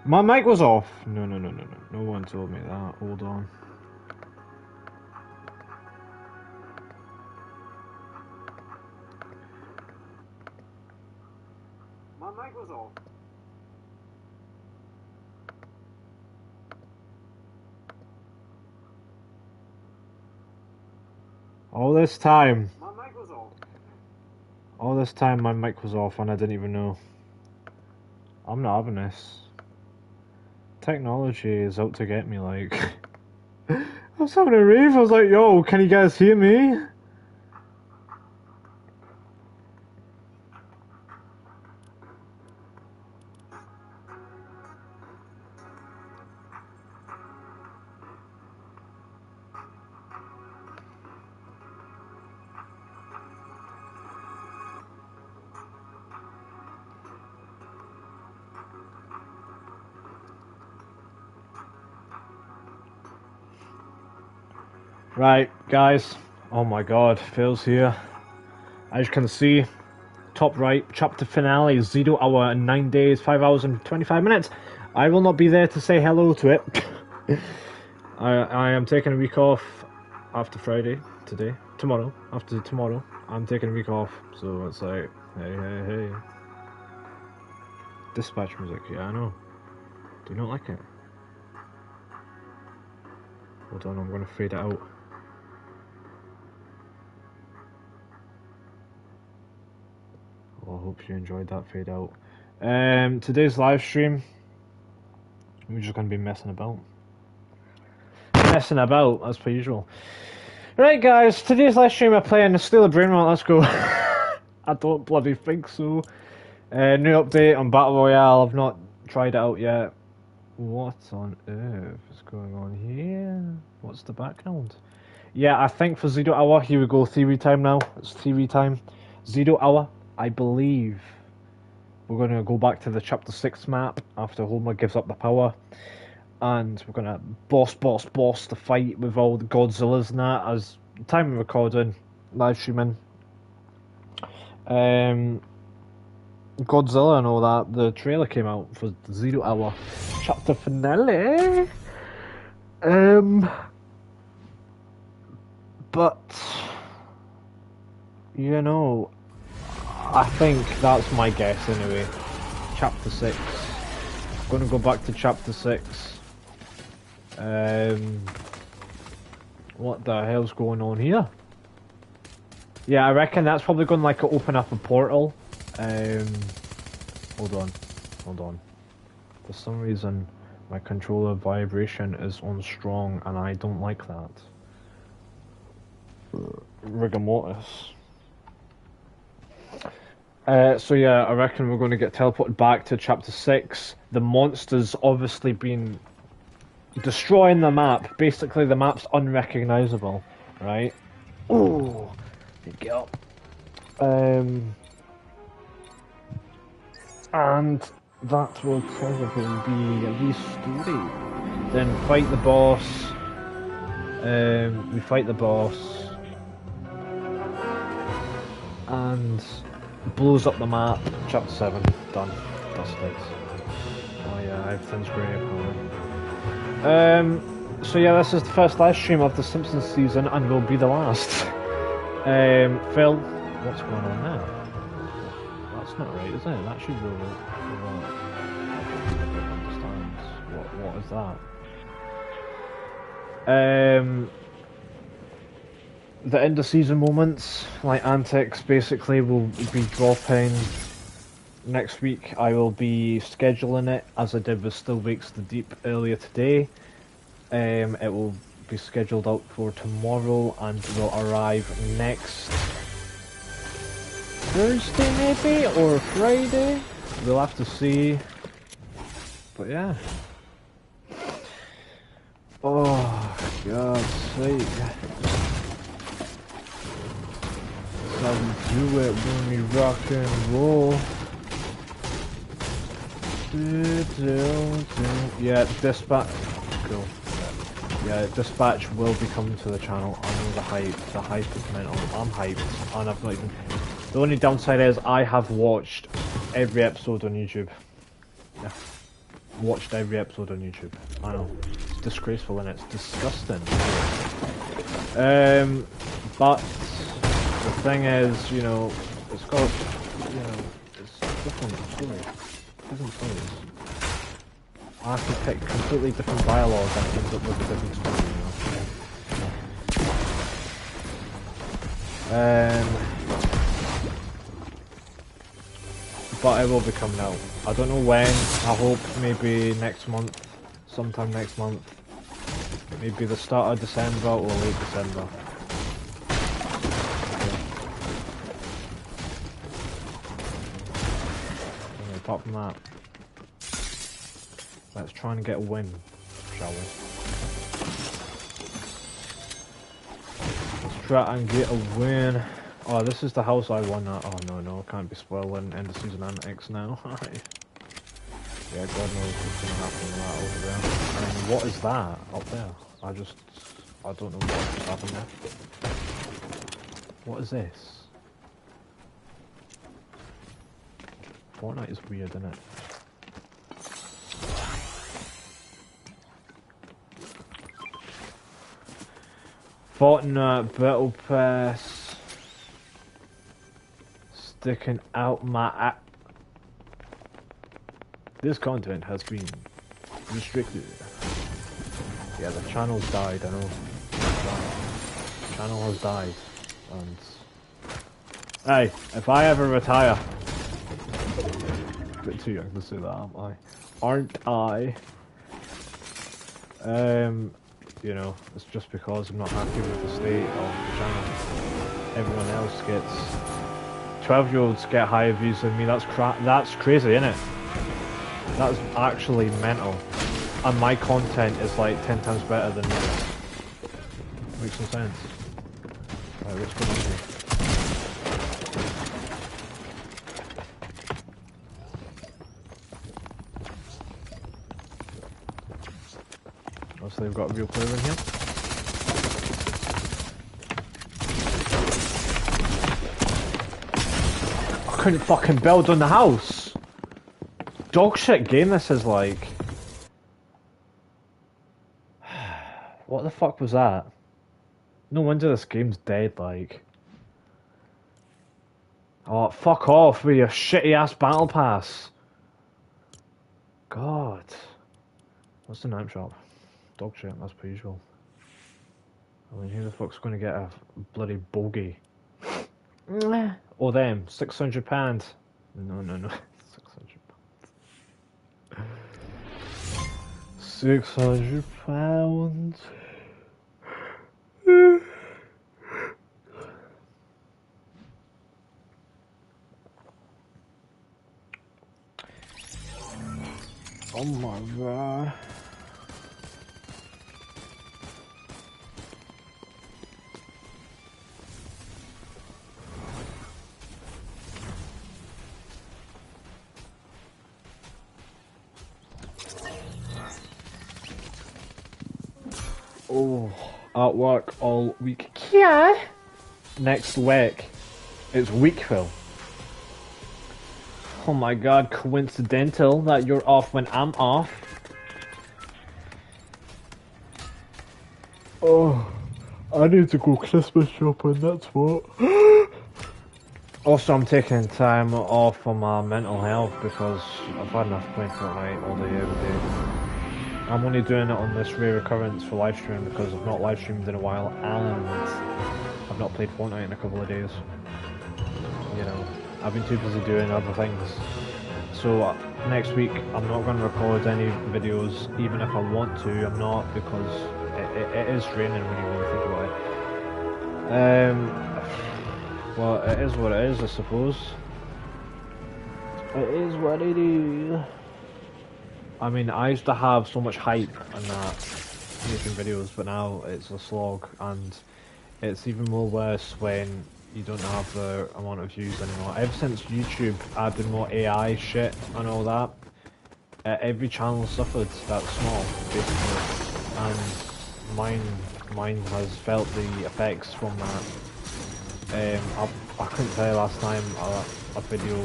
My mic was off. No. No one told me that. Hold on. My mic was off. All this time. My mic was off. All this time my mic was off and I didn't even know. I'm not having this. Technology is out to get me, like. I was having a rave, I was like, yo, can you guys hear me? Right, guys. Oh my god, Phil's here. As you can see, top right, chapter finale, 0 hour and 9 days, 5 hours and 25 minutes. I will not be there to say hello to it. I am taking a week off after Friday, tomorrow, after tomorrow. I'm taking a week off, so it's like, hey. Dispatch music, yeah, I know. Do you not like it? Hold on, I'm gonna fade it out. Well, I hope you enjoyed that fade out. Today's live stream, we're just going to be messing about. Messing about, as per usual. Right, guys, today's live stream, I'm playing Steal a Brain Rot, let's go. I don't bloody think so. New update on Battle Royale, I've not tried it out yet. What on earth is going on here? What's the background? Yeah, I think for 0 hour, here we go, theory time now. It's theory time. 0 hour. I believe we're going to go back to the chapter 6 map after Homer gives up the power, and we're going to boss the fight with all the Godzillas and that. As time of recording, live streaming, Godzilla and all that, the trailer came out for 0 hour chapter finale. But you know, I think that's my guess anyway. Chapter 6. I'm gonna go back to chapter 6. What the hell's going on here? Yeah, I reckon that's probably gonna like open up a portal. Hold on. For some reason, my controller vibration is on strong, and I don't like that. Rigor mortis. So yeah, I reckon we're going to get teleported back to chapter 6. The monsters obviously been destroying the map. Basically, the map's unrecognisable, right? Oh, get up. And that will probably be the story. Then fight the boss. We fight the boss. And blows up the map. Chapter 7 done. That's it. Oh yeah, everything's great apparently. So yeah, this is the first live stream of the Simpsons season, and will be the last. Phil, what's going on there? That's not right, is it? That should go. I don't understand. What is that? The end of season moments, like antics, basically will be dropping next week. I will be scheduling it as I did with Still Wakes the Deep earlier today. It will be scheduled out for tomorrow and will arrive next Thursday maybe, or Friday. We'll have to see. But yeah. Oh, God's sake. How we do it when we rock and roll. Yeah, dispatch. Cool. Yeah, dispatch will be coming to the channel. I know the hype. The hype is mental. I'm hyped, and I've not even. The only downside is I have watched every episode on YouTube. Yeah. watched every episode on YouTube. I know. It's disgraceful and it's disgusting. But the thing is, you know, it's got, you know, it's different stories. Different stories. I have to pick completely different dialogue and it ends up with a different story, you know. But it will be coming out. I don't know when. I hope maybe next month. Sometime next month. Maybe the start of December or late December. And apart from that, let's try and get a win, shall we? Let's try and get a win. Oh, this is the house I won at. Oh no, I can't be spoiling end of season antics now. Yeah, God knows what's gonna happen with that over there. And what is that up there? I don't know what just happened there. What is this? Fortnite is weird, isn't it? Fortnite Battle Pass. Sticking out my app. This content has been restricted. Yeah, the channel's died, I know. The channel has died. And hey, if I ever retire, a bit too young to say that, aren't I? You know, it's just because I'm not happy with the state of the channel. Everyone else gets 12-year-olds get higher views than me. That's crazy, isn't it? That's actually mental. And my content is like 10 times better than yours. Makes no sense. Right, what's going on here? Oh, so they've got a real player in here. I couldn't fucking build on the house! Dog shit game this is like. What the fuck was that? No wonder this game's dead, like. Oh, fuck off with your shitty ass battle pass. God. What's the knife shop? Dog shit, as per usual. I mean, who the fuck's gonna get a bloody bogey? Or them, £600. No. £600. £600. Oh my god. Oh, at work all week. Yeah. Next week, it's Weekville. Oh my god, coincidental that you're off when I'm off. Oh, I need to go Christmas shopping, that's what. Also, I'm taking time off for my mental health because I've had enough playing Fortnite all day, every day. I'm only doing it on this rare occurrence for livestream because I've not livestreamed in a while and I've not played Fortnite in a couple of days. You know, I've been too busy doing other things. So next week I'm not going to record any videos, even if I want to, I'm not, because it is draining when you really think about it. Well, it is what it is, I suppose. It is what it is. I mean, I used to have so much hype on that, making videos, but now it's a slog, and it's even more worse when you don't have the amount of views anymore. Ever since YouTube added more AI shit and all that, every channel suffered that small, basically, and mine has felt the effects from that. I couldn't tell you last time a video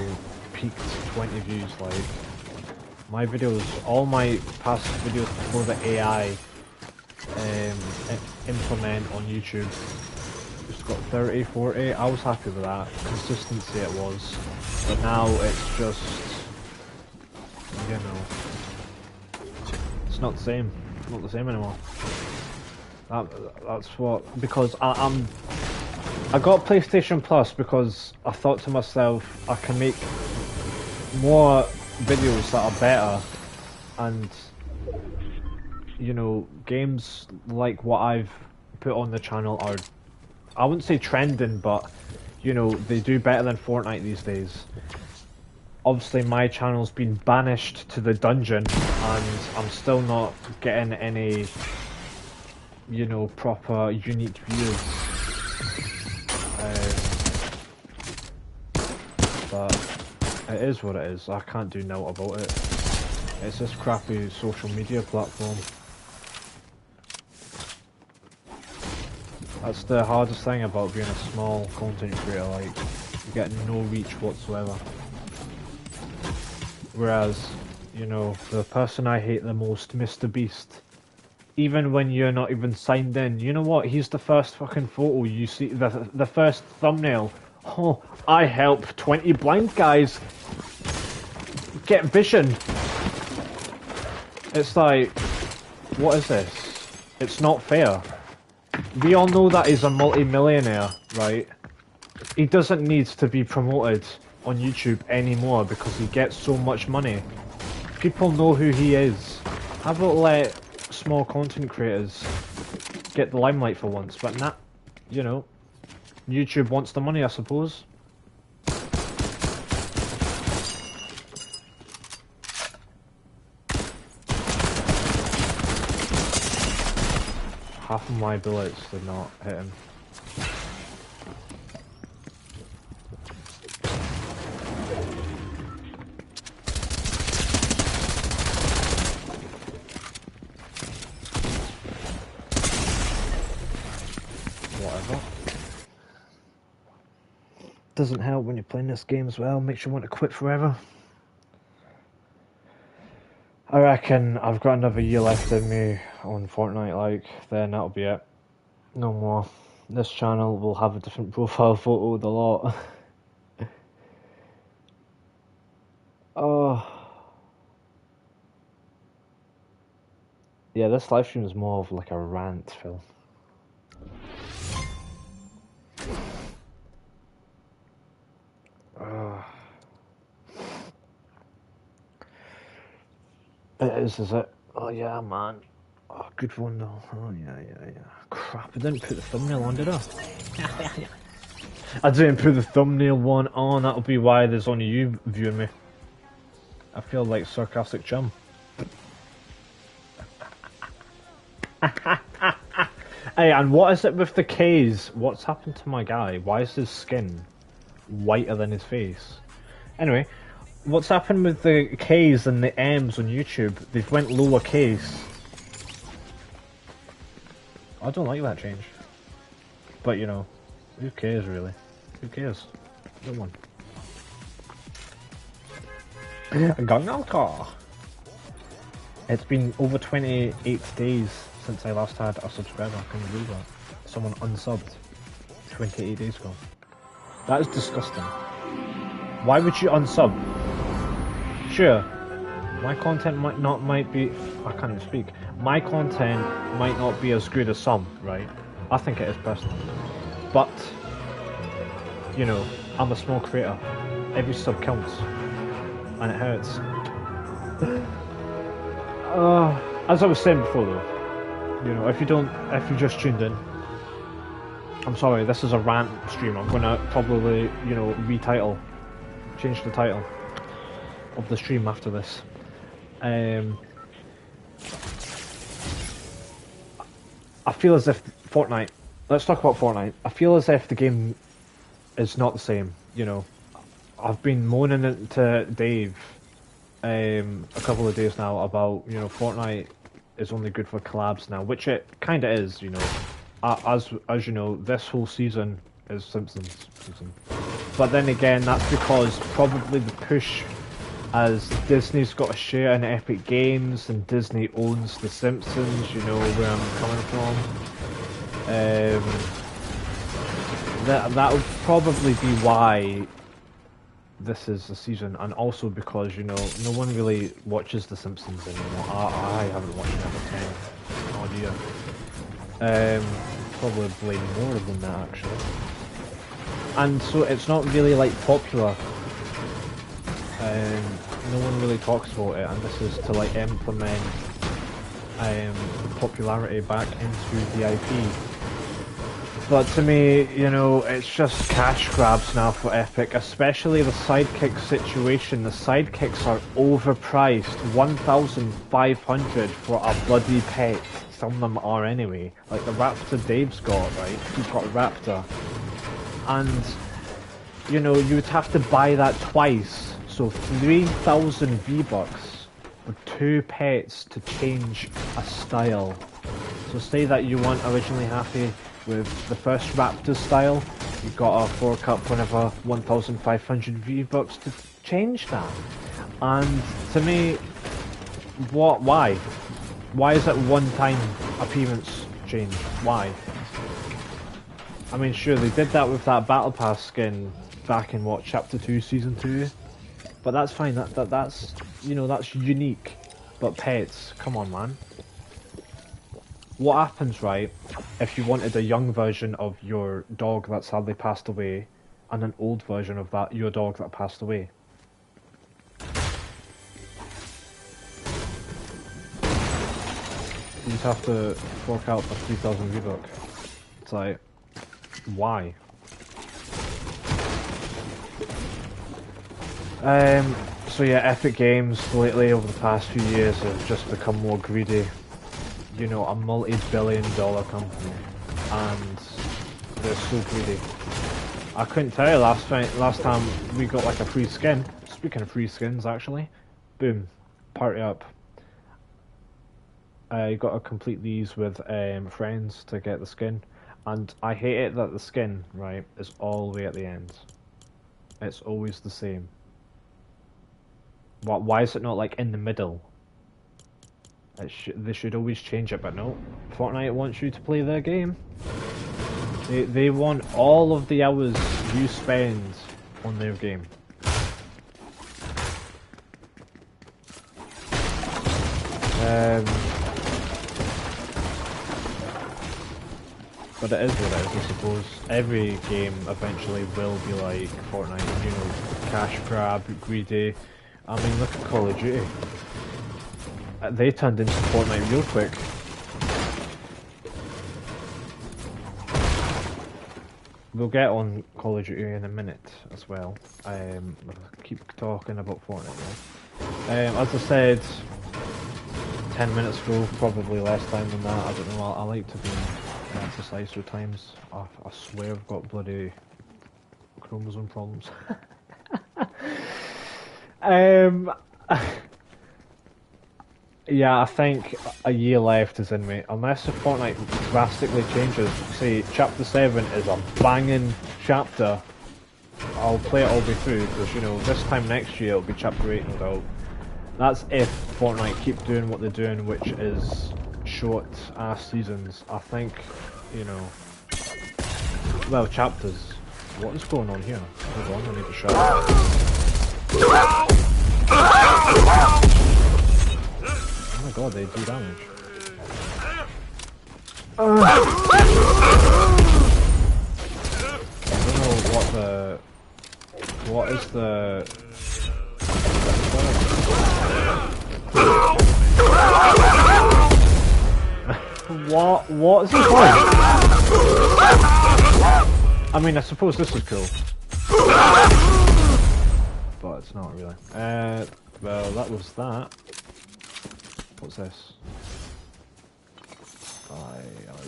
peaked 20 views, like, My videos, all my past videos before the AI implement on YouTube, just got 30, 40. I was happy with that. Consistency it was. But now it's just, you know, it's not the same. It's not the same anymore. That's what, because I got PlayStation Plus because I thought to myself, I can make more videos that are better, and you know, games like what I've put on the channel are, I wouldn't say trending, but you know, they do better than Fortnite these days. Obviously my channel's been banished to the dungeon and I'm still not getting any, you know, proper unique views. But it is what it is. I can't do naught about it. It's this crappy social media platform. That's the hardest thing about being a small content creator, like, you get no reach whatsoever. Whereas, you know, the person I hate the most, Mr. Beast, even when you're not even signed in, you know what, he's the first fucking photo you see, the first thumbnail. Oh, I help 20 blind guys get vision. It's like, what is this? It's not fair. We all know that he's a multi-millionaire, right? He doesn't need to be promoted on YouTube anymore because he gets so much money. People know who he is. How about let small content creators get the limelight for once? But nah, you know, YouTube wants the money, I suppose. Half of my bullets did not hit him. Whatever. Doesn't help when you're playing this game as well, makes you want to quit forever. I reckon I've got another year left in me on Fortnite, like, then that'll be it. No more. This channel will have a different profile photo with a lot. Oh. Yeah, this livestream is more of like a rant, Phil. It is it? Oh yeah, man. Oh, good one though. Oh yeah. Crap, I didn't put the thumbnail on, did I? I didn't put the thumbnail one on, that'll be why there's only you viewing me. I feel like sarcastic chum. Hey, and what is it with the K's? What's happened to my guy? Why is his skin whiter than his face? Anyway, what's happened with the K's and the M's on YouTube? They've went lowercase. I don't like that change. But you know, who cares really? Who cares? No one. Gangnam car. It's been over 28 days since I last had a subscriber. Can you believe that? Someone unsubbed 28 days ago. That is disgusting. Why would you unsub? Sure, my content might be, I can't even speak. My content might not be as good as some, right? I think it is personally. But, you know, I'm a small creator. Every sub counts. And it hurts. As I was saying before though, you know, if you just tuned in, I'm sorry, this is a rant stream. I'm gonna probably, you know, change the title of the stream after this. I feel as if Fortnite, let's talk about Fortnite. I feel as if the game is not the same, you know. I've been moaning it to Dave a couple of days now about, you know, Fortnite is only good for collabs now, which it kind of is, you know. As you know, this whole season is Simpsons season. But then again, that's because probably the push as Disney's got a share in Epic Games and Disney owns The Simpsons, you know where I'm coming from. That would probably be why this is the season, and also because, you know, no one really watches The Simpsons anymore. I haven't watched it for 10 odd years. Probably more than that actually. And so it's not really like popular. No one really talks about it, and this is to like implement popularity back into the IP. But to me, you know, it's just cash grabs now for Epic, especially the sidekick situation. The sidekicks are overpriced, 1,500 for a bloody pet. Some of them are anyway. Like the Raptor Dave's got, right? He's got a Raptor. And, you know, you would have to buy that twice. So 3,000 V-Bucks for 2 pets to change a style. So say that you weren't originally happy with the first Raptor style, you got a fork up whenever 1,500 V-Bucks to change that. And to me, why? Why is it one-time appearance change? Why? I mean, sure, they did that with that Battle Pass skin back in, what, Chapter 2, Season 2? But that's fine, that's, you know, that's unique. But pets, come on, man. What happens, right, if you wanted a young version of your dog that sadly passed away, and an old version of that, your dog that passed away? You'd have to fork out for 3,000 V-Bucks. It's like, why? So yeah, Epic Games lately over the past few years have just become more greedy. You know, a multi-billion-dollar company, and they're so greedy. I couldn't tell you last time we got like a free skin. Speaking of free skins, actually, boom, party up. You got to complete these with friends to get the skin, and I hate it that the skin, right, is all the way at the end. It's always the same. Why is it not like in the middle? They should always change it, but no. Fortnite wants you to play their game. They want all of the hours you spend on their game. But it is what it is, I suppose. Every game eventually will be like Fortnite, you know, cash grab, greedy. I mean, look at Call of Duty. They turned into Fortnite real quick. We'll get on Call of Duty in a minute as well. We'll keep talking about Fortnite now. As I said 10 minutes ago, probably less time than that, I don't know, I like to be precise with times. I swear I've got bloody chromosome problems. Yeah, I think a year left is in me. Unless the Fortnite drastically changes. Say, Chapter 7 is a banging chapter. I'll play it all the way through, because, you know, this time next year it'll be Chapter 8, no doubt. That's if Fortnite keep doing what they're doing, which is short-ass seasons. I think, you know... Well, chapters. What is going on here? Hold on, I need to shut up. Oh my god, they do damage. I don't know what is the... What's the point? I mean, I suppose this is cool. But it's not really. Well, that was that. What's this? I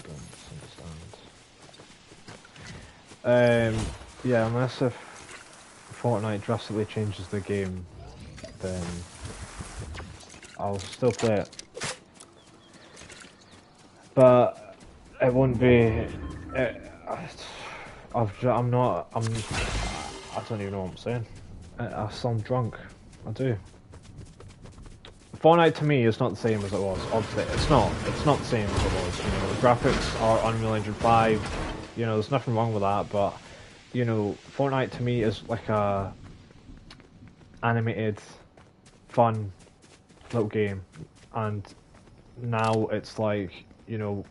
don't understand. Yeah, unless if Fortnite drastically changes the game, then I'll still play it. But it won't be. I don't even know what I'm saying. I sound drunk. I do. Fortnite to me is not the same as it was. Obviously, it's not. It's not the same as it was. You know, the graphics are Unreal Engine 5. You know, there's nothing wrong with that. But you know, Fortnite to me is like a animated, fun little game, and now it's like, you know,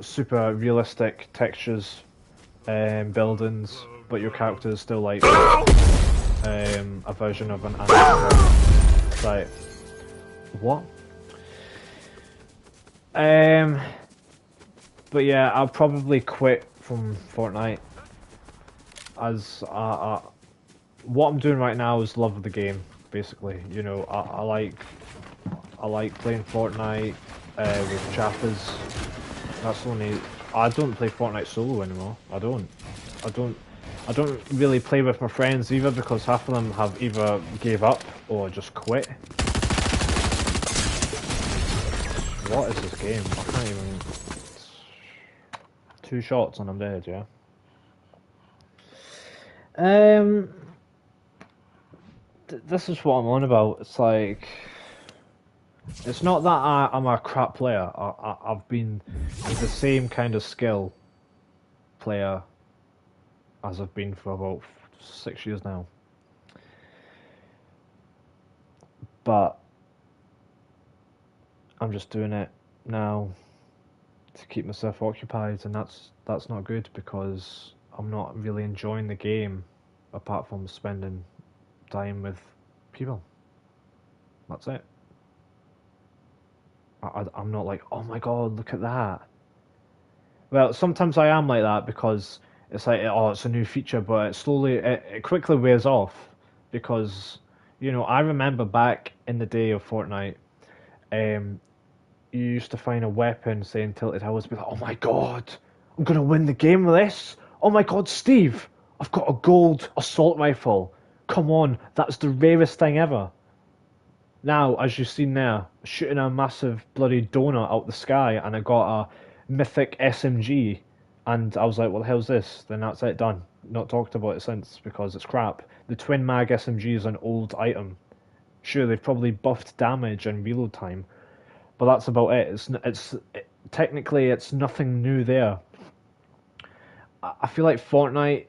super realistic textures and buildings, but your character is still like a version of an animated. Right. What? But yeah, I'll probably quit from Fortnite, as what I'm doing right now is love of the game, basically. You know, I like playing Fortnite with chappers. That's the only. I don't play Fortnite solo anymore. I don't really play with my friends either, because half of them have either gave up or just quit. What is this game? I can't even. 2 shots and I'm dead. Yeah. This is what I'm on about. It's like, it's not that I'm a crap player. I've been the same kind of skill player as I've been for about 6 years now. But I'm just doing it now to keep myself occupied, and that's not good, because I'm not really enjoying the game apart from spending time with people. That's it. I'm not like, oh my god, look at that. Well, sometimes I am like that, because it's like, oh, it's a new feature, but it quickly wears off, because, you know, I remember back in the day of Fortnite, you used to find a weapon, say, in Tilted Towers, be like, oh my god, I'm gonna win the game with this. Oh my god, Steve, I've got a gold assault rifle. Come on, that's the rarest thing ever. Now, as you've seen there, shooting a massive bloody donut out the sky, and I got a mythic SMG, and I was like, what the hell's this? Then that's it, done. Not talked about it since, because it's crap. The twin mag SMG is an old item. Sure, they've probably buffed damage and reload time, but that's about it. Technically, it's nothing new there. I feel like Fortnite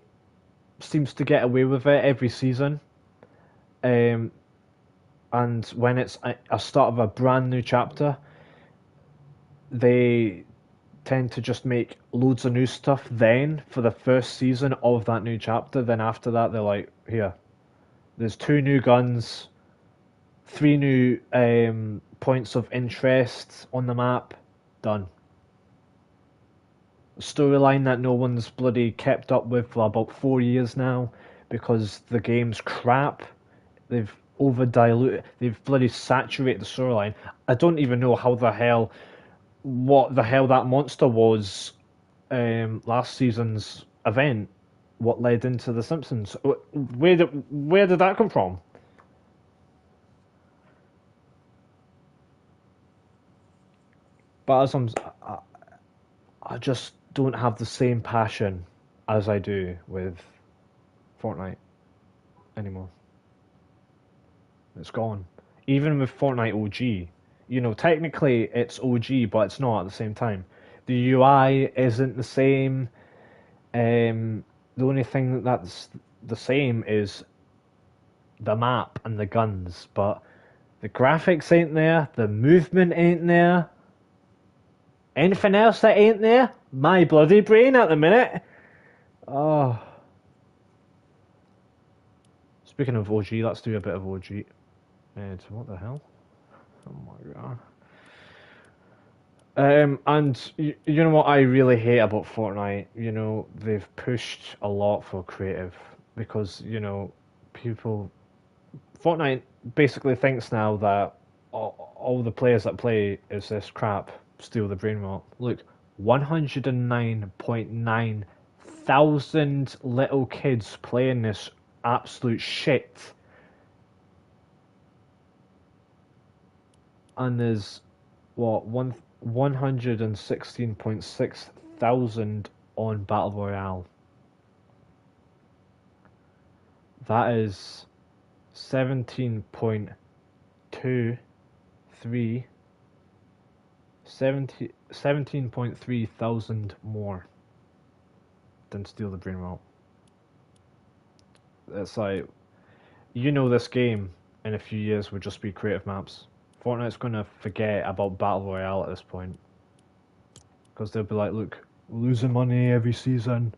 seems to get away with it every season. And when it's a start of a brand new chapter, they tend to just make loads of new stuff then for the first season of that new chapter. Then after that, they're like, here, there's 2 new guns, 3 new points of interest on the map, done. Storyline that no one's bloody kept up with for about 4 years now, because the game's crap. They've over diluted, they've bloody saturated the storyline. I don't even know what the hell that monster was last season's event, what led into The Simpsons. Where did that come from? But I just don't have the same passion as I do with Fortnite anymore. It's gone. Even with Fortnite OG, you know, technically it's OG, but it's not at the same time. The UI isn't the same. The only thing that's the same is the map and the guns, but the graphics ain't there, the movement ain't there. Anything else that ain't there? My bloody brain at the minute. Oh. Speaking of OG, let's do a bit of OG. What the hell? Oh my god. And you know what I really hate about Fortnite? You know, they've pushed a lot for creative, because, you know, Fortnite basically thinks now that all the players that play is this crap, steal the brain rot. Look, 109.9 thousand little kids playing this absolute shit. And there's, what, 116.6 thousand on Battle Royale. That is 17.2 17.3 thousand more than Steal the Brain Rot. It's like, you know, this game in a few years would just be creative maps. Fortnite's gonna forget about Battle Royale at this point. Because they'll be like, look, losing money every season.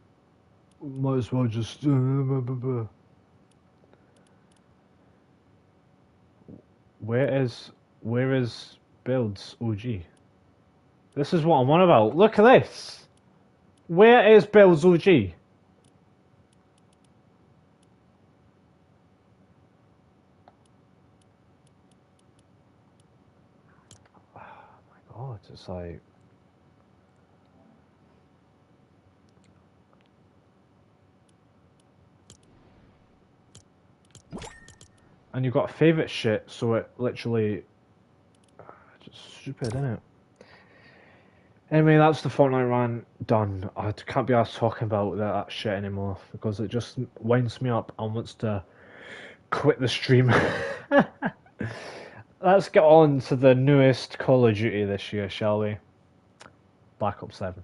Might as well just... Where is Builds OG? This is what I'm on about. Look at this! Where is Builds OG? Oh, it's like... And you've got favourite shit, so it literally... Just stupid, isn't it? Anyway, that's the Fortnite rant done. I can't be asked talking about that shit anymore, because it just winds me up and wants to quit the stream. Let's get on to the newest Call of Duty this year, shall we? Black Ops 7.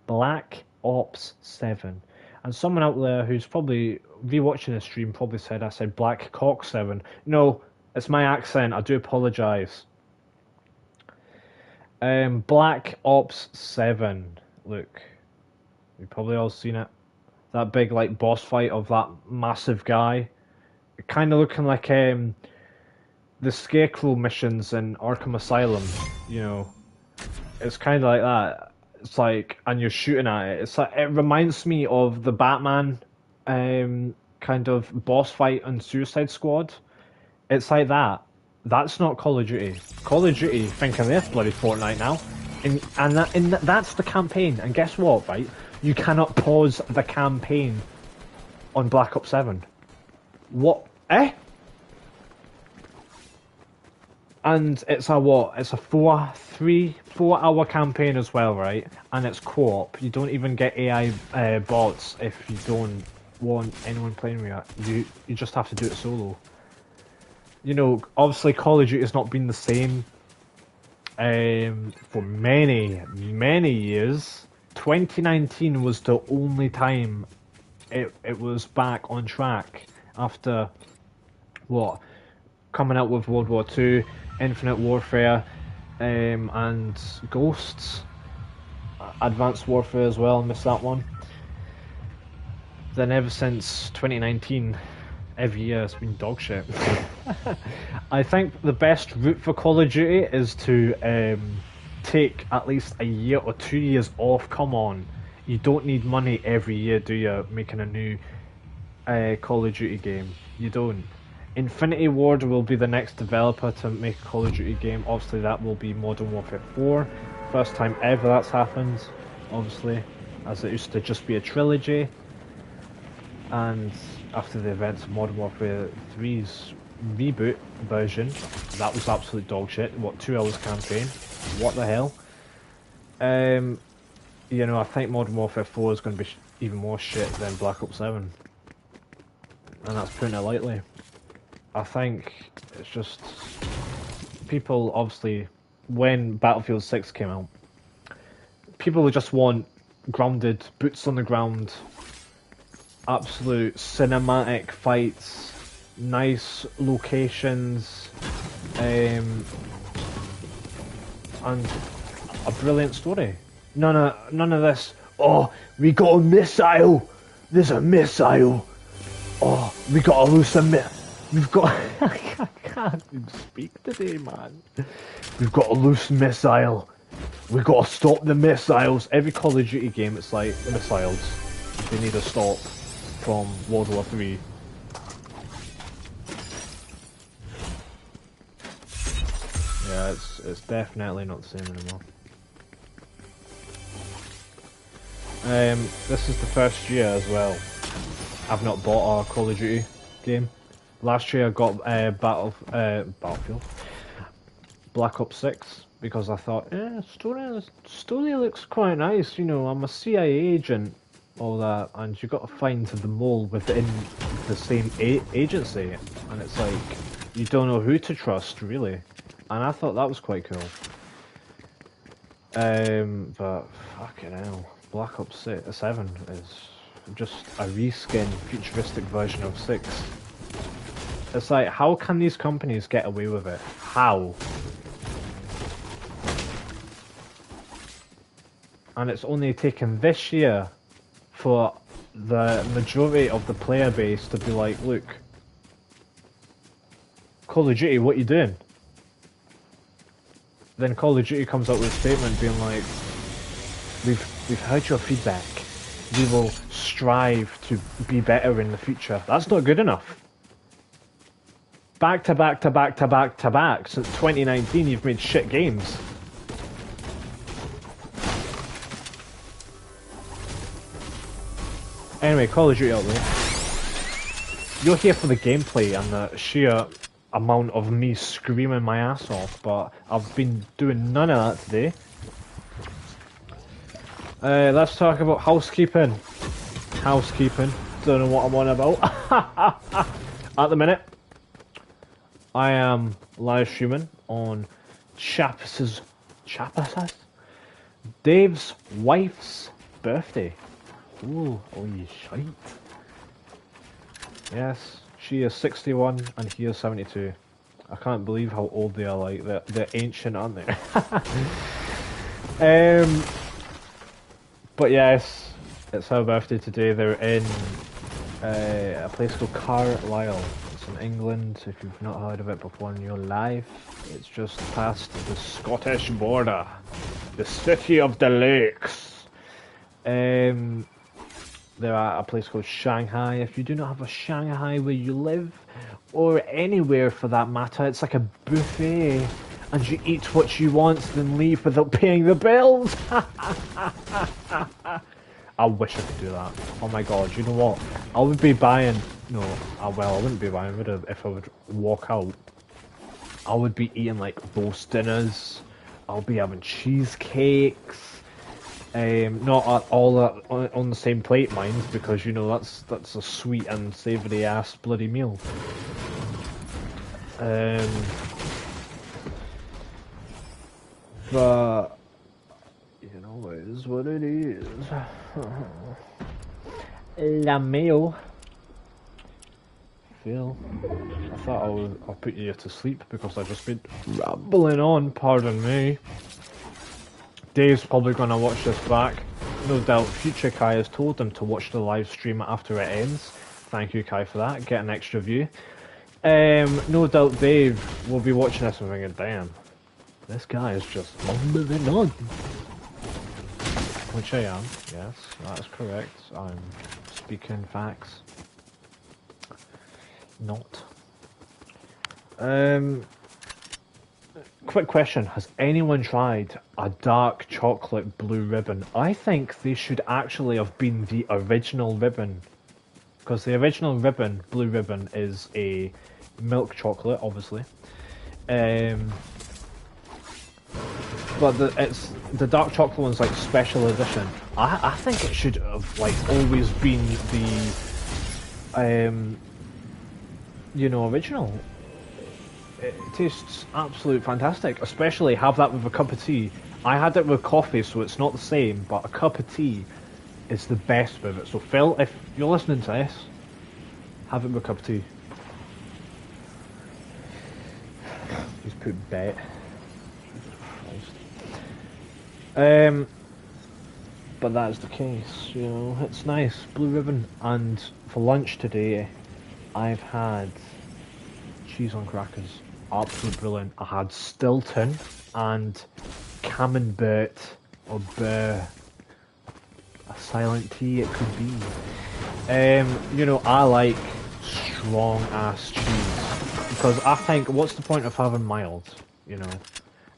Black Ops 7. And someone out there who's probably rewatching the stream probably said I said Black Cock 7. No, it's my accent. I do apologise. Black Ops 7. Look, you've probably all seen it. That big like boss fight of that massive guy. Kind of looking like the Scarecrow missions in Arkham Asylum. You know, it's kind of like that. It's like, and you're shooting at it. It's like, it reminds me of the Batman kind of boss fight on Suicide Squad. It's like that. That's not Call of Duty. Call of Duty, think of this bloody Fortnite now. And that's the campaign. And guess what, right? You cannot pause the campaign on Black Ops 7. What? Eh? And it's a what? It's a 4 hour campaign as well, right? And it's co-op. You don't even get AI bots if you don't want anyone playing with you. You just have to do it solo. You know, obviously Call of Duty has not been the same for many years. 2019 was the only time it was back on track after what? Coming out with World War II, Infinite Warfare, and Ghosts. Advanced Warfare as well, missed that one. Then ever since 2019, every year it's been dog shit. I think the best route for Call of Duty is to take at least a year or 2 years off. Come on, you don't need money every year, do you? Making a new Call of Duty game, you don't. Infinity Ward will be the next developer to make a Call of Duty game. Obviously that will be Modern Warfare 4. First time ever that's happened, obviously, as it used to just be a trilogy. And after the events of Modern Warfare 3's reboot version, that was absolute dog shit. What, 2 hours campaign? What the hell? You know, I think Modern Warfare 4 is going to be even more shit than Black Ops 7. And that's putting it lightly. I think it's just... People, obviously, when Battlefield 6 came out, people just want grounded, boots on the ground, absolute cinematic fights, nice locations, and a brilliant story. None of this, oh, we got a missile, there's a missile, oh, we got to lose a missile. We've got... I can't even speak today, man. We've got a loose missile. We've got to stop the missiles. Every Call of Duty game, it's like missiles. They need to stop from World War 3. Yeah, it's definitely not the same anymore. This is the first year as well I've not bought a Call of Duty game. Last year I got Battlefield, Black Ops 6, because I thought, story looks quite nice, you know, I'm a CIA agent, all that, and you got to find the mole within the same agency, and it's like, you don't know who to trust, really. and I thought that was quite cool. But fucking hell, Black Ops 7 is just a reskin, futuristic version of 6. It's like, how can these companies get away with it? How? And it's only taken this year for the majority of the player base to be like, look, Call of Duty, what are you doing? Then Call of Duty comes out with a statement being like, we've heard your feedback. We will strive to be better in the future. That's not good enough. Back to back to back to back to back. Since 2019 you've made shit games. Anyway, Call of Duty out there. You're here for the gameplay and the sheer amount of me screaming my ass off, but I've been doing none of that today. Let's talk about housekeeping. Housekeeping. Don't know what I'm on about. At the minute, I am live streaming on Dave's wife's birthday. Ooh, holy shite. Yes, she is 61 and he is 72. I can't believe how old they are, like, they're ancient, aren't they? But yes, it's her birthday today. They're in a place called Carlisle. It's in England, if you've not heard of it before in your life. It's just past the Scottish border. The city of the lakes. They're at a place called Shanghai. If you do not have a Shanghai where you live, or anywhere for that matter, it's like a buffet, and you eat what you want, then leave without paying the bills. I wish I could do that. Oh my god, you know what? I would be buying... No, well, I wouldn't be buying, would I? If I would walk out, I would be eating like roast dinners. I'll be having cheesecakes. Not all on the same plate, mind, because you know that's a sweet and savoury ass bloody meal. But you know, it is what it is. La meal. Phil, I thought I'll put you to sleep because I've just been rambling on. Pardon me. Dave's probably going to watch this back. No doubt future Kai has told him to watch the live stream after it ends. Thank you, Kai, for that. Get an extra view. No doubt Dave will be watching this and thinking, damn, this guy is just moving on. Which I am, yes, that is correct. I'm speaking facts. Not. Quick question, has anyone tried a dark chocolate blue ribbon? I think they should actually have been the original ribbon. Because the original ribbon, blue ribbon, is a milk chocolate, obviously. But the dark chocolate one's like special edition. I think it should have like always been the you know, original. It tastes absolutely fantastic, especially have that with a cup of tea. I had it with coffee, so it's not the same, but a cup of tea is the best with it. So Phil, if you're listening to this, have it with a cup of tea. He's put bet. But that's the case, you know, it's nice, blue ribbon. And for lunch today, I've had cheese on crackers. Absolutely brilliant. I had Stilton and Camembert, or Burr, a silent T it could be. You know, I like strong ass cheese because I think, what's the point of having mild? You know,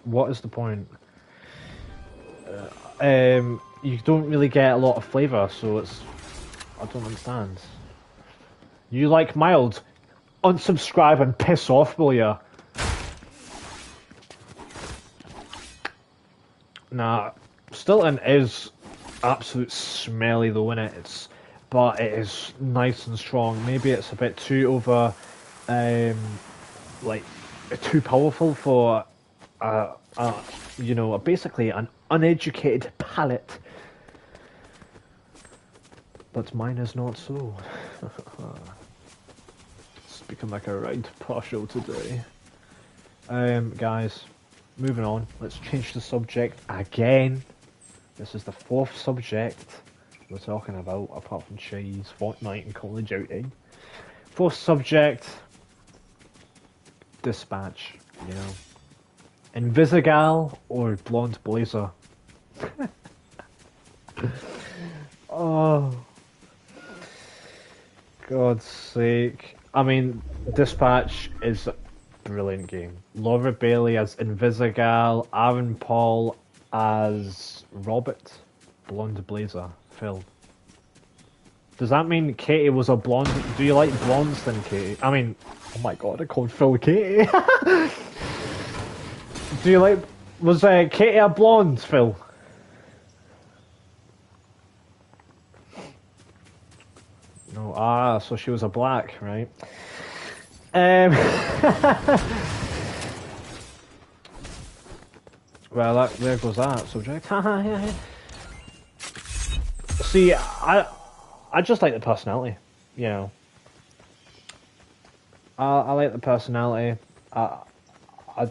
what is the point? You don't really get a lot of flavour, so it's, I don't understand. You like mild? Unsubscribe and piss off, will ya? Nah, Stilton is absolute smelly though, innit? But it is nice and strong. Maybe it's a bit too over, like, too powerful for you know, basically an uneducated palate. But mine is not so. Speaking like a right partial today. Guys, moving on. Let's change the subject again. This is the fourth subject we're talking about, apart from cheese, Fortnite, and Call of Duty. Fourth subject, dispatch. You know, Invisigal or Blonde Blazer. Oh, God's sake! I mean, Dispatch is a brilliant game. Laura Bailey as Invisigal, Aaron Paul as Robert, Blonde Blazer, Phil. Does that mean Katie was a blonde? Do you like blondes then, Katie? I mean, oh my god, I called Phil Katie. Do you like... Was Katie a blonde, Phil? No, so she was a black, right? Well, there goes that subject. See, I just like the personality, you know. I like the personality. I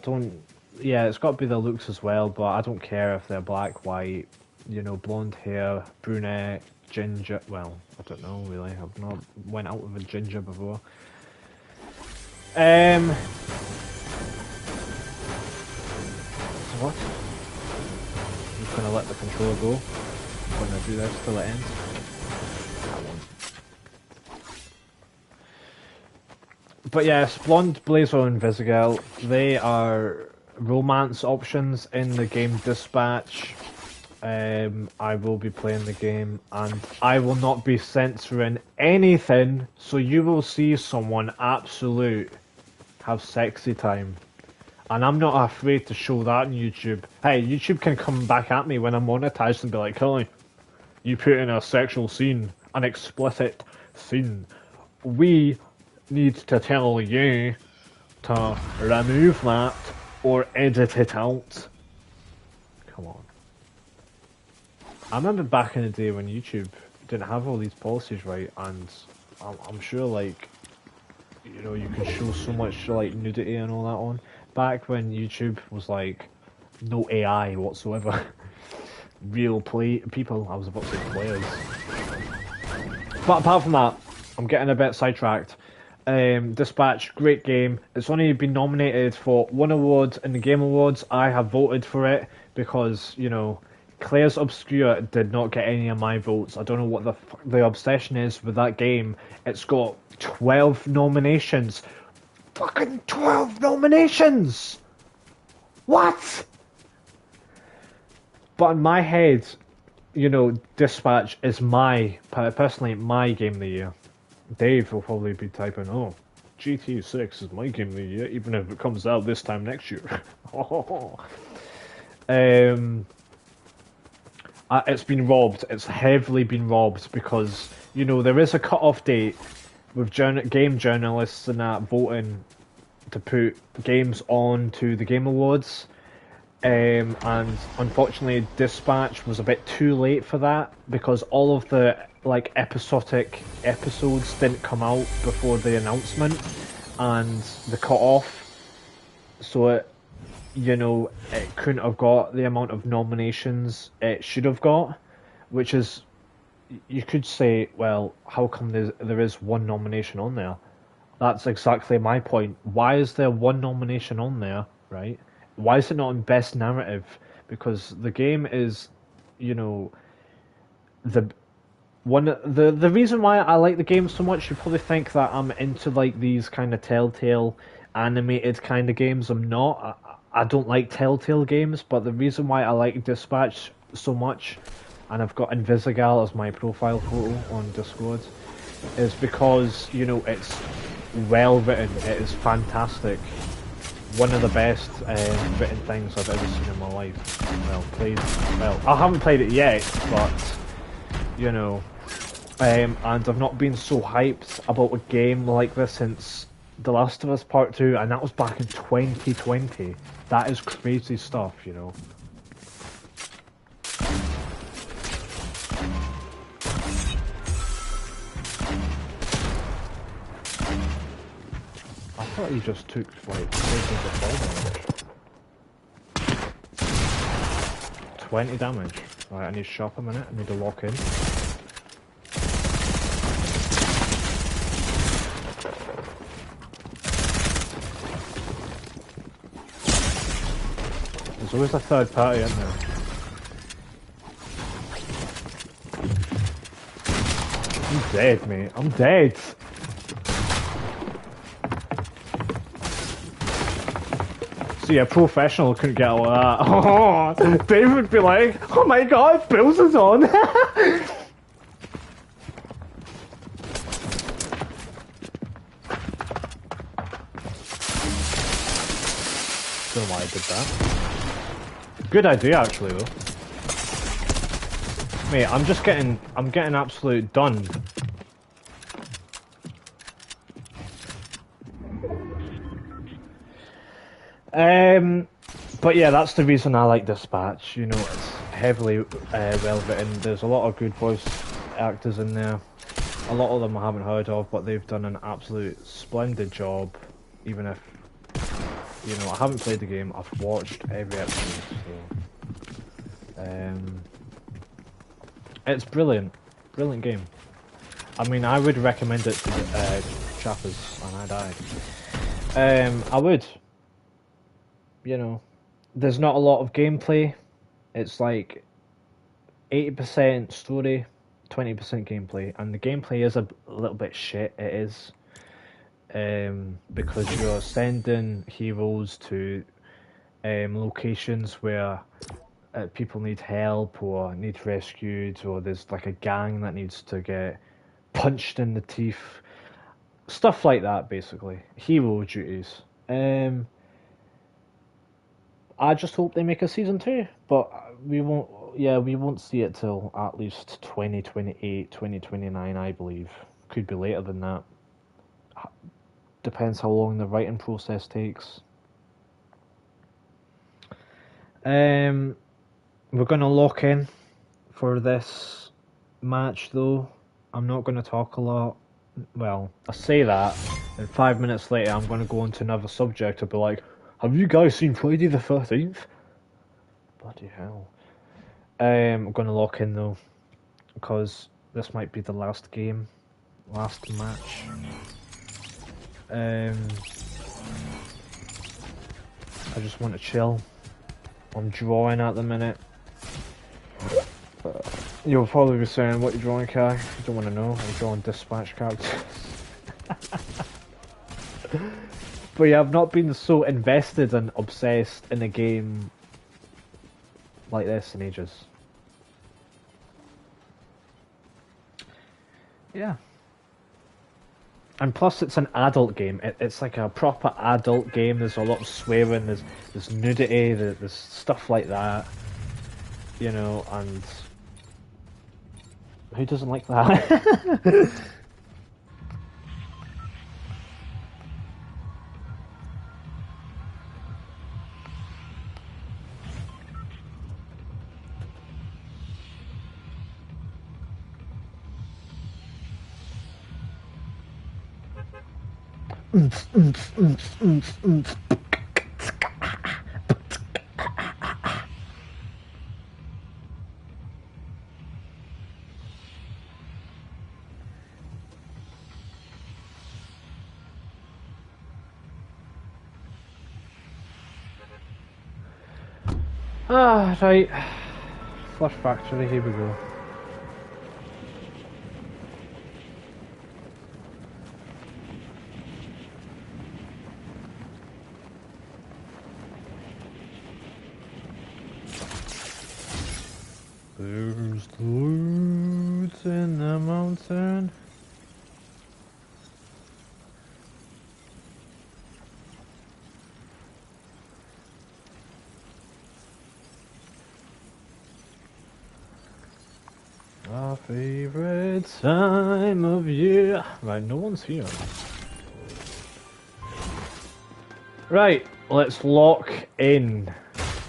don't... Yeah, it's got to be the looks as well, but I don't care if they're black, white, you know, blonde hair, brunette, ginger... Well, I don't know, really. I've not went out with a ginger before. So what? I'm just gonna let the controller go. I'm gonna do this till it ends. I won't. But yes, Blonde Blazer and Visigal, they are romance options in the game Dispatch. I will be playing the game and I will not be censoring anything, so you will see someone absolute have sexy time. And I'm not afraid to show that on YouTube. Hey, YouTube can come back at me when I'm monetized and be like, Kelly, you put in a sexual scene, an explicit scene. We need to tell you to remove that or edit it out. Come on. I remember back in the day when YouTube didn't have all these policies right, and I'm sure, like, you know, you could show so much, like, nudity and all that on. Back when YouTube was, like, no AI whatsoever. Real people, I was about to say players. But apart from that, I'm getting a bit sidetracked. Dispatch, great game. It's only been nominated for 1 award in the Game Awards. I have voted for it because, you know, Claire's Obscure did not get any of my votes. I don't know what the obsession is with that game. It's got 12 nominations. Fucking 12 nominations! What? But in my head, you know, Dispatch is personally my game of the year. Dave will probably be typing, oh, GTA 6 is my game of the year, even if it comes out this time next year. It's been robbed. It's heavily been robbed because, you know, there is a cut-off date with game journalists and that voting to put games on to the Game Awards. And unfortunately, Dispatch was a bit too late for that because all of the, like, episodic episodes didn't come out before the announcement and the cut-off. So it, you know, it couldn't have got the amount of nominations it should have got, which is, you could say, well, how come there is 1 nomination on there? That's exactly my point. Why is there 1 nomination on there, right? Why is it not in Best Narrative? Because the game is, you know, the reason why I like the game so much, you probably think that I'm into, like, these kind of Telltale animated kind of games. I'm not. I don't like Telltale games, but the reason why I like Dispatch so much, and I've got Invisigal as my profile photo on Discord, is because, you know, it's well written. It is fantastic. One of the best written things I've ever seen in my life. Well, I haven't played it yet, but, you know, and I've not been so hyped about a game like this since The Last of Us Part 2, and that was back in 2020. That is crazy stuff, you know. I thought he just took like 20 damage. Right, I need to shop a minute. I need to lock in. There's always a third party in there. I'm dead, mate. I'm dead. See, a professional couldn't get all that. Oh, Dave would be like, oh my god, Bills is on. Don't know why I did that. Good idea, actually, though. Mate, I'm getting absolute done. But yeah, that's the reason I like Dispatch. You know, it's heavily well written. There's a lot of good voice actors in there. A lot of them I haven't heard of, but they've done an absolute splendid job. Even if, you know, I haven't played the game, I've watched every episode. So, it's brilliant, brilliant game. I mean, I would recommend it to chappers, and I died. I would. You know, there's not a lot of gameplay. It's like 80% story, 20% gameplay, and the gameplay is a little bit shit. It is, because you're sending heroes to locations where people need help or need rescued, or there's like a gang that needs to get punched in the teeth, stuff like that. Basically, hero duties. I just hope they make a season 2, but we won't. Yeah, we won't see it till at least 2028, 2029, I believe. Could be later than that. Depends how long the writing process takes. We're gonna lock in for this match, though. I'm not gonna talk a lot. Well, I say that, and 5 minutes later, I'm gonna go on to another subject. I'll be like, have you guys seen Friday the 13th? Bloody hell. I'm going to lock in though, because this might be the last game, last match. I just want to chill. I'm drawing at the minute. You'll probably be saying, what are you drawing, Kai? You don't want to know. I'm drawing Dispatch characters. But yeah, I've not been so invested and obsessed in a game like this in ages. Yeah. And plus it's an adult game. It's like a proper adult game. There's a lot of swearing, there's nudity, there's stuff like that. You know, and who doesn't like that? Ah, right. Flush Factory, here we go. There's loot in the mountain. Our favorite time of year. Right, no one's here. Right, let's lock in.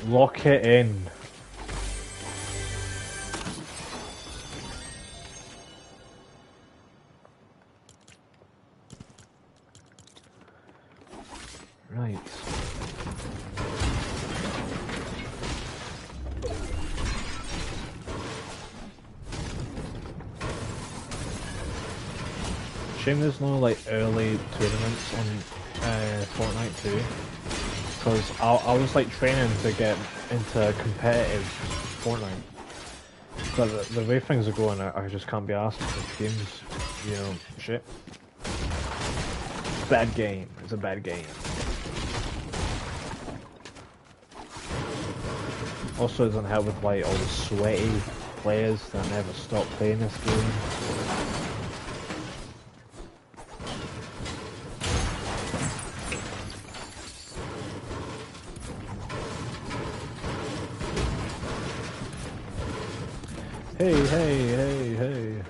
Lock it in. Right. Shame there's no like early tournaments on Fortnite too, because I was like training to get into competitive Fortnite, but the way things are going, I just can't be asked with games, you know, shit. Bad game. It's a bad game. Also doesn't help with like all the sweaty players that never stop playing this game. Hey.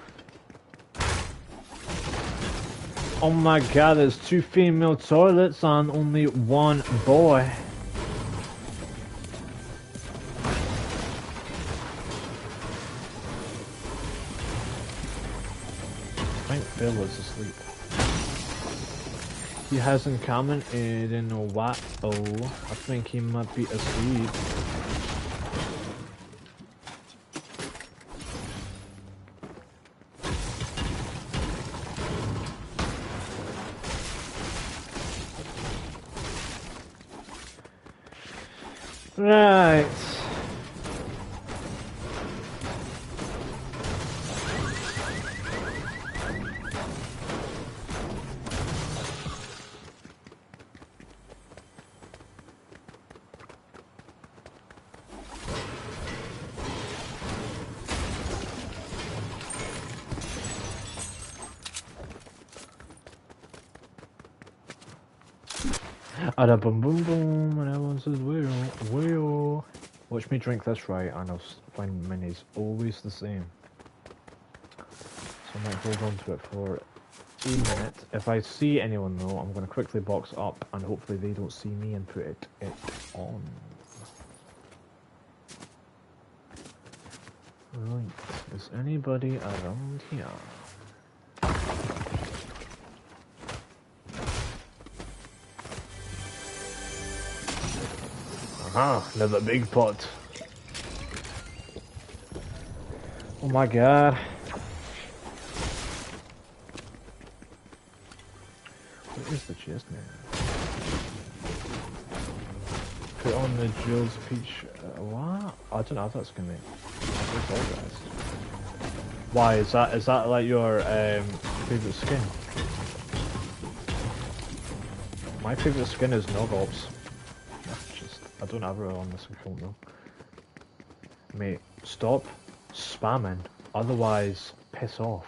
Oh my god, there's 2 female toilets and only 1 boy. I think Phil is asleep. He hasn't commented in a while. I think he might be asleep. Right. Ada boom boom boom, and everyone says wheel. Watch me drink this right, and I'll find minis always the same. So I might hold on to it for a minute. If I see anyone though, I'm going to quickly box up, and hopefully they don't see me and put it on. Right, is anybody around here? Aha, another big pot. Oh my god. What is the chest now? Put on the Jules Peach. What? I don't know if that's gonna be. I apologize. Why is that like your favorite skin? My favorite skin is Nogops. I don't have her on this account though. Mate, stop spamming, otherwise piss off.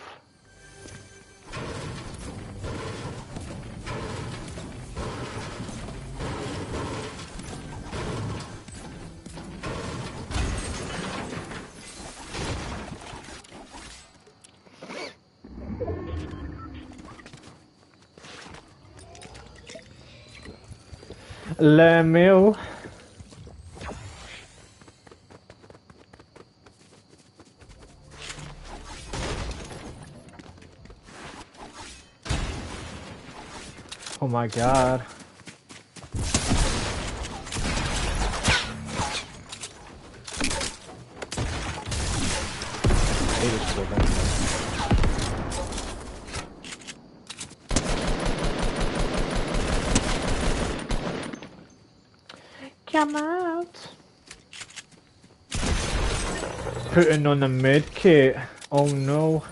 Le Mio. Oh my god. Come out. Putting on the med kit. Oh no.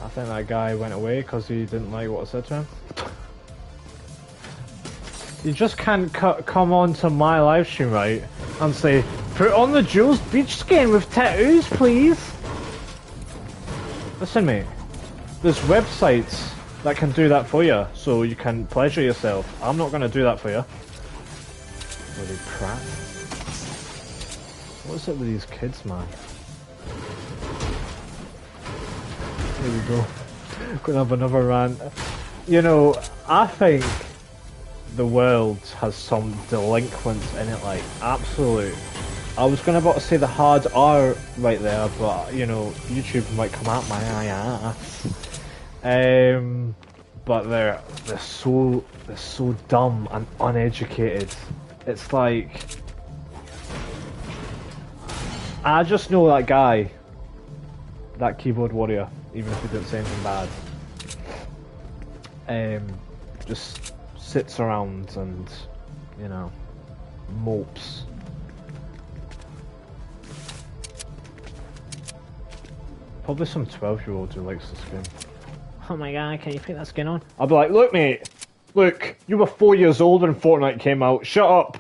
I think that guy went away because he didn't like what I said to him. You just can't come on to my live stream, right, and say, put on the Jules beach skin with tattoos, please. Listen, mate. There's websites that can do that for you, so you can pleasure yourself. I'm not going to do that for you. Bloody crap. What's it with these kids, man? Here we go. Gonna have another rant. You know, I think the world has some delinquents in it, like, absolute. I was about to say the hard R right there, but, you know, YouTube might come out my ass. But they're so dumb and uneducated. It's like, I just know that guy, that keyboard warrior, even if he didn't say anything bad. Just sits around and, you know, mopes. Probably some 12-year-old who likes the skin. Oh my god, can you put that skin on? I'll be like, look mate, look, you were 4 years old when Fortnite came out, shut up!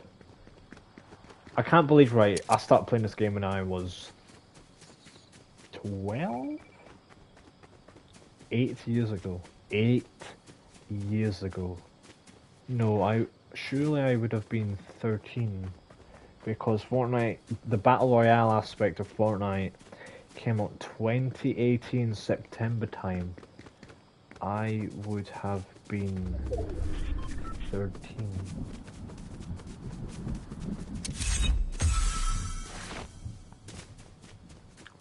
I can't believe, right, I started playing this game when I was 12? 8 years ago. 8 years ago. No, surely I would have been 13. Because Fortnite, the Battle Royale aspect of Fortnite came out 2018 September time. I would have been 13.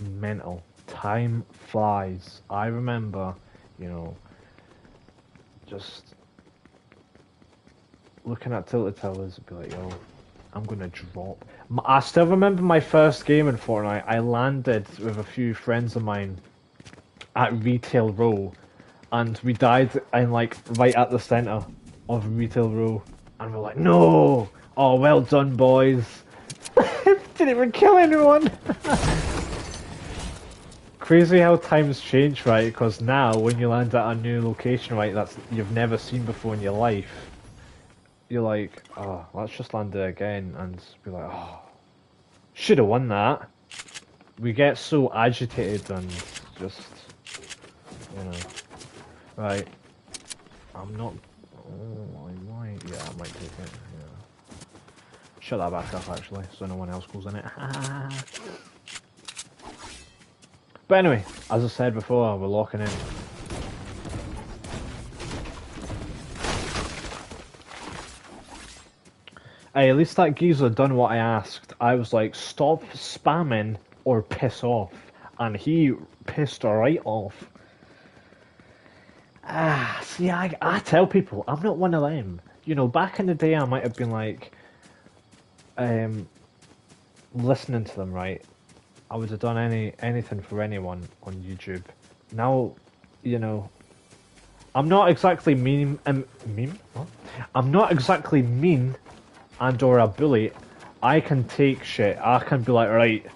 Mental. Time flies. I remember, you know, just looking at Tilted Towers and be like, yo, I'm gonna drop. I still remember my first game in Fortnite. I landed with a few friends of mine at Retail Row, and we died in like right at the center of Retail Row, and we're like, no! Oh, well done, boys. Didn't even kill anyone. Crazy how times change, right? Because now, when you land at a new location, right, that's you've never seen before in your life, you're like, oh, let's just land there again, and be like, oh, should have won that. We get so agitated and just, you know, right. I'm not. Oh, I might. Yeah, I might take it. Yeah. Shut that back up, actually, so no one else goes in it. But anyway, as I said before, we're locking in. Hey, at least that geezer done what I asked. I was like, stop spamming or piss off. And he pissed right off. See, I tell people, I'm not one of them. You know, back in the day I might have been like, listening to them, right? I would have done anything for anyone on YouTube. Now, you know, I'm not exactly mean. What? I'm not exactly mean and or a bully. I can take shit. I can be like, right,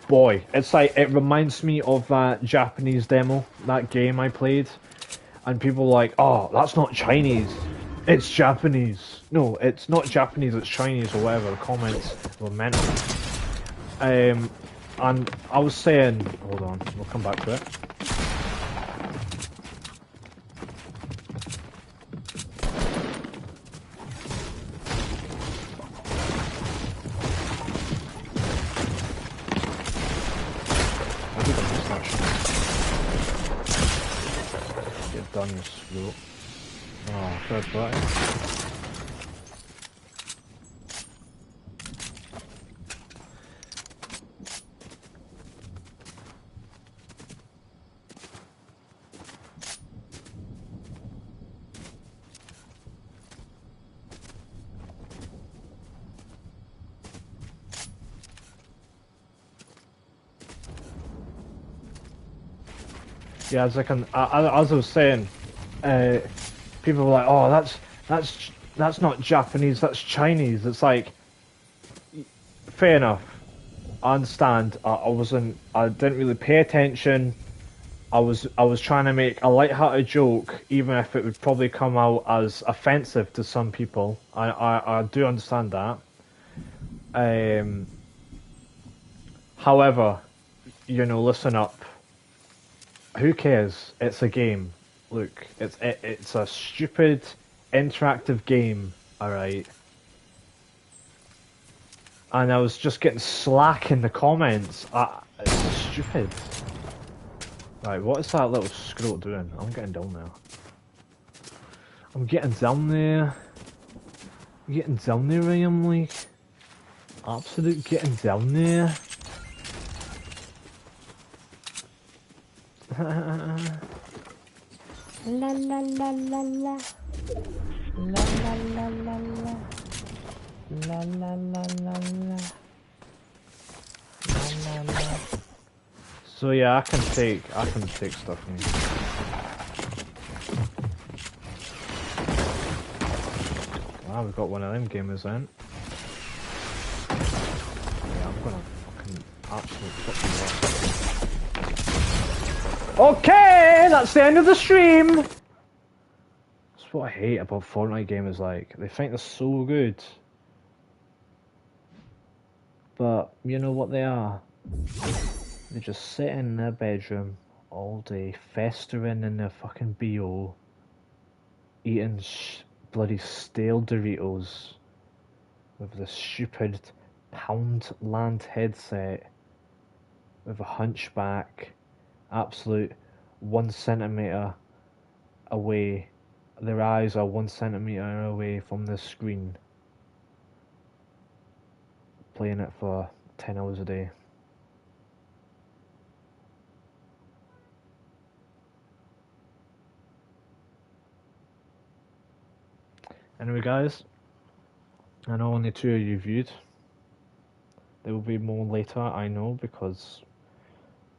boy. It's like, it reminds me of that Japanese demo, that game I played, and people were like, oh, that's not Chinese. It's Japanese. No, it's not Japanese. It's Chinese or whatever. The comments were mental. And I was saying, hold on, we'll come back to it. Get done, you screw. Oh, third party. Yeah, as I was saying, people were like, "Oh, that's not Japanese, that's Chinese." It's like, fair enough. I understand. I didn't really pay attention. I was trying to make a light-hearted joke, even if it would probably come out as offensive to some people. I do understand that. However, you know, listen up. Who cares? It's a game. Look, it's a stupid interactive game. All right. And I was just getting slack in the comments. It's stupid. Right, what is that little scroll doing? I'm getting down there. I'm getting down there. Getting down there, I am like. Absolute getting down there. La la la la la. La la la la la. La la la la la. La la la. So yeah, I can take stuff from you. Wow, we've got one of them gamers then. Yeah, I'm gonna fucking absolutely fuck you up. Okay, that's the end of the stream! That's what I hate about Fortnite gamers, like, they think they're so good. But, you know what they are? They just sit in their bedroom all day, festering in their fucking BO, eating bloody stale Doritos with the stupid Poundland headset with a hunchback, absolute 1 centimetre away. Their eyes are 1 centimetre away from the screen, playing it for 10 hours a day. Anyway guys, I know only 2 of you viewed. There will be more later, I know, because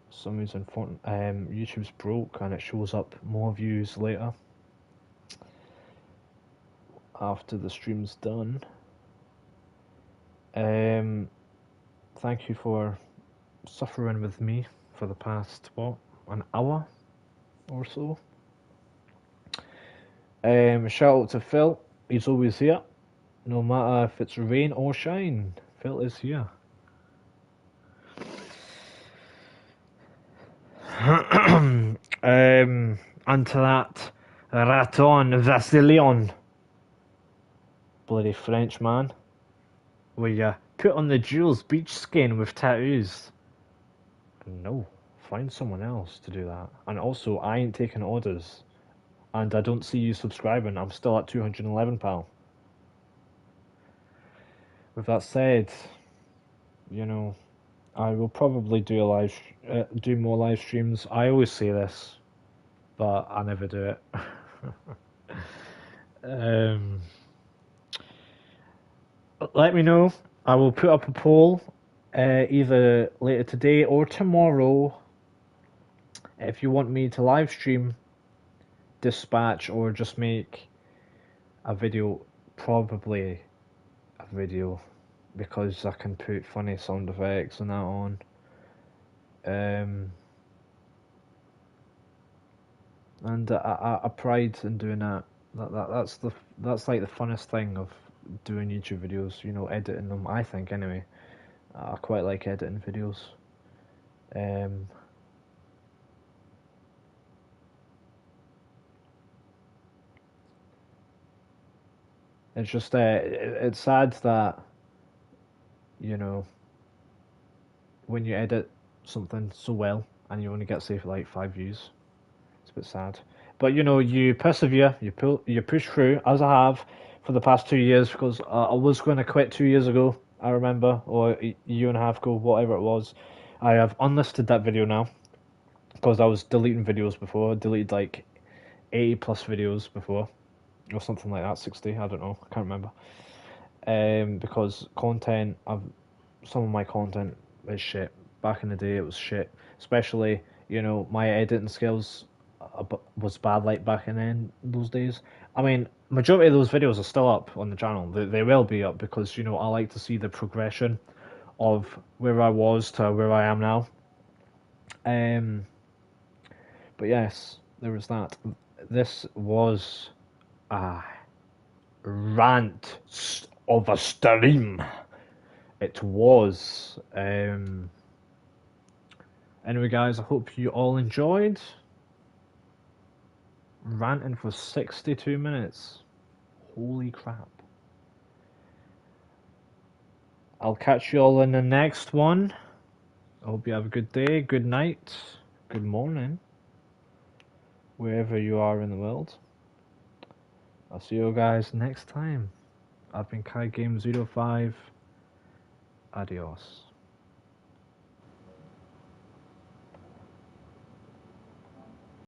for some reason YouTube's broke and it shows up more views later after the stream's done. Thank you for suffering with me for the past, what, an hour or so. Shout out to Phil, he's always here, no matter if it's rain or shine, Phil is here. And to that, Raton Vasilion, bloody French man, where you put on the Jules Beach skin with tattoos. No, find someone else to do that. And also, I ain't taking orders. And I don't see you subscribing. I'm still at 211, pal. With that said, you know, I will probably do do more live streams. I always say this, but I never do it. Let me know. I will put up a poll either later today or tomorrow if you want me to live stream, dispatch, or just make a video. Probably a video, because I can put funny sound effects and that on. And I pride in doing that. That's like the funnest thing of doing YouTube videos. You know, editing them. I think anyway. I quite like editing videos. It's just it's sad that, you know, when you edit something so well and you only get, say, like 5 views, it's a bit sad. But you know, you persevere, you push through, as I have for the past 2 years, because I was going to quit 2 years ago, I remember, or a year and a half ago, whatever it was. I have unlisted that video now because I was deleting videos before. I deleted like 80 plus videos before, or something like that, 60, I don't know, I can't remember. Because some of my content is shit. Back in the day, it was shit. Especially, you know, my editing skills was bad, like back in those days. I mean, majority of those videos are still up on the channel. They will be up because, you know, I like to see the progression of where I was to where I am now. But yes, there was that. This was a rant of a stream. it was. Anyway, guys, I hope you all enjoyed. Ranting for 62 minutes. Holy crap. I'll catch you all in the next one. I hope you have a good day, good night, good morning, wherever you are in the world. I'll see you guys next time. I've been Kai Game 05. Adios.